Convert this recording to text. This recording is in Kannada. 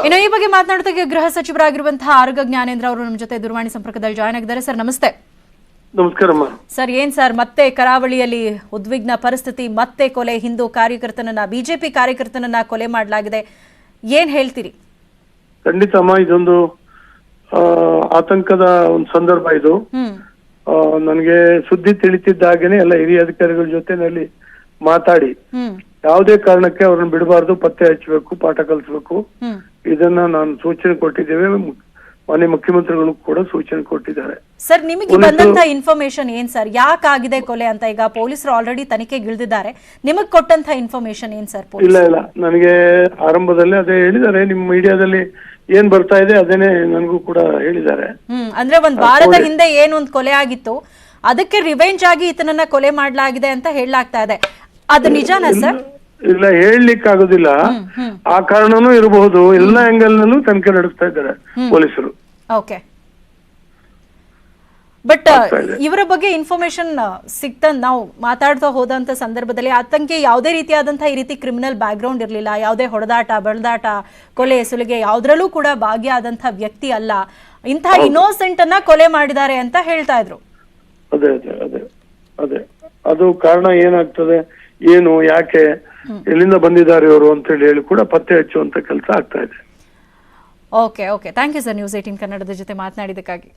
ಇನ್ನು ಈ ಬಗ್ಗೆ ಮಾತನಾಡುತ್ತಾ ಗೃಹ ಸಚಿವರಾಗಿರುವಂತಹ ಆರ್ಗ ಜ್ಞಾನೇಂದ್ರ ಅವರು ನಮ್ಮ ಜೊತೆ ದೂರವಾಣಿ ಸಂಪರ್ಕದಲ್ಲಿ ಜಾಯ್ನ್ ಆಗಿದ್ದಾರೆ. ಸರ್ ನಮಸ್ತೆ. ನಮಸ್ಕಾರಮ್ಮ. ಸರ್ ಏನ್ ಸರ್ ಮತ್ತೆ ಕರಾವಳಿಯಲ್ಲಿ ಉದ್ವಿಗ್ನ ಪರಿಸ್ಥಿತಿ, ಮತ್ತೆ ಕೊಲೆ, ಹಿಂದೂ ಕಾರ್ಯಕರ್ತನನ್ನ ಬಿಜೆಪಿ ಕಾರ್ಯಕರ್ತನನ್ನ ಕೊಲೆ ಮಾಡಲಾಗಿದೆ, ಏನ್ ಹೇಳ್ತೀರಿ? ಖಂಡಿತಮ್ಮ, ಇದೊಂದು ಆತಂಕದ ಒಂದು ಸಂದರ್ಭ ಇದು. ನನಗೆ ಸುದ್ದಿ ತಿಳಿತಿದ್ದಾಗೇನೆ ಎಲ್ಲ ಹಿರಿಯ ಅಧಿಕಾರಿಗಳ ಜೊತೆನಲ್ಲಿ ಮಾತಾಡಿ ಯಾವುದೇ ಕಾರಣಕ್ಕೆ ಅವ್ರನ್ನ ಬಿಡಬಾರ್ದು, ಪತ್ತೆ ಹಚ್ಚಬೇಕು, ಪಾಠ ಕಲಿಸಬೇಕು, ಇದನ್ನ ನಾನು ಸೂಚನೆ ಕೊಟ್ಟಿದ್ದೇವೆ. ಮಾನ್ಯ ಮುಖ್ಯಮಂತ್ರಿಗಳು ಕೂಡ ಸೂಚನೆ ಕೊಟ್ಟಿದ್ದಾರೆ. ಸರ್ ನಿಮಗೆ ಬಂದಂತ ಇನ್ಫಾರ್ಮೇಶನ್ ಏನ್ ಸರ್, ಯಾಕಾಗಿದೆ ಕೊಲೆ ಅಂತ? ಈಗ ಪೊಲೀಸರು ಆಲ್ರೆಡಿ ತನಿಖೆಗೆ ಇಳಿದಿದ್ದಾರೆ, ನಿಮಗ್ ಕೊಟ್ಟಂತ ಇನ್ಫಾರ್ಮೇಶನ್ ಏನ್ ಸರ್? ಇಲ್ಲ, ನನಗೆ ಆರಂಭದಲ್ಲಿ ಅದೇ ಹೇಳಿದ್ದಾರೆ, ನಿಮ್ ಮೀಡಿಯಾದಲ್ಲಿ ಏನ್ ಬರ್ತಾ ಇದೆ ಅದೇನೆ ನನಗೂ ಕೂಡ ಹೇಳಿದ್ದಾರೆ. ಅಂದ್ರೆ ಒಂದ್ ವಾರದ ಹಿಂದೆ ಏನೊಂದ್ ಕೊಲೆ ಆಗಿತ್ತು, ಅದಕ್ಕೆ ರಿವೆಂಜ್ ಆಗಿ ಈತನನ್ನ ಕೊಲೆ ಮಾಡಲಾಗಿದೆ ಅಂತ ಹೇಳಲಾಗ್ತಾ ಇದೆ. ಅದು ನಿಜಾನಾ ಸರ್? ಇಲ್ಲ, ಹೇಳಲಿಕ್ಕೆ ಆಗೋದಿಲ್ಲ. ಆ ಕಾರಣನೂ ಇರಬಹುದು. ಎಲ್ಲ ಆಂಗಲ್ ನಲ್ಲೂ ತನಿಖೆ ನಡೆಸ್ತಾ ಇದ್ದಾರೆ ಪೊಲೀಸರು. ಓಕೆ, ಬಟ್ ಇವರ ಬಗ್ಗೆ ಇನ್ಫಾರ್ಮೇಶನ್ ನಾವು ಮಾತಾಡ್ತಾ ಹೋದಂತ ಸಂದರ್ಭದಲ್ಲಿ ಆತಂಕ ಯಾವುದೇ ರೀತಿಯಾದಂತಹ ಈ ರೀತಿ ಕ್ರಿಮಿನಲ್ ಬ್ಯಾಕ್ ಗ್ರೌಂಡ್ ಇರಲಿಲ್ಲ, ಯಾವುದೇ ಹೊಡೆದಾಟ ಬಡದಾಟ ಕೊಲೆ ಸುಲಿಗೆ ಯಾವುದ್ರಲ್ಲೂ ಕೂಡ ಭಾಗಿಯಾದಂತಹ ವ್ಯಕ್ತಿ ಅಲ್ಲ, ಇಂತಹ ಇನ್ನೋಸೆಂಟ್ ಅನ್ನ ಕೊಲೆ ಮಾಡಿದ್ದಾರೆ ಅಂತ ಹೇಳ್ತಾ ಇದ್ರು. ಅದೇ ಅದೇ ಅದೇ ಅದೇ ಅದು ಕಾರಣ ಏನಾಗ್ತದೆ, ಏನು, ಯಾಕೆ, ಎಲ್ಲಿಂದ ಬಂದಿದ್ದಾರೆ ಇವರು ಅಂತ ಹೇಳಿ ಕೂಡ ಪತ್ತೆ ಹಚ್ಚುವಂತ ಕೆಲಸ ಆಗ್ತಾ ಇದೆ. Okay, thank you sir, news 18 ಕನ್ನಡದ ಜೊತೆ ಮಾತನಾಡಿದಕ್ಕಾಗಿ.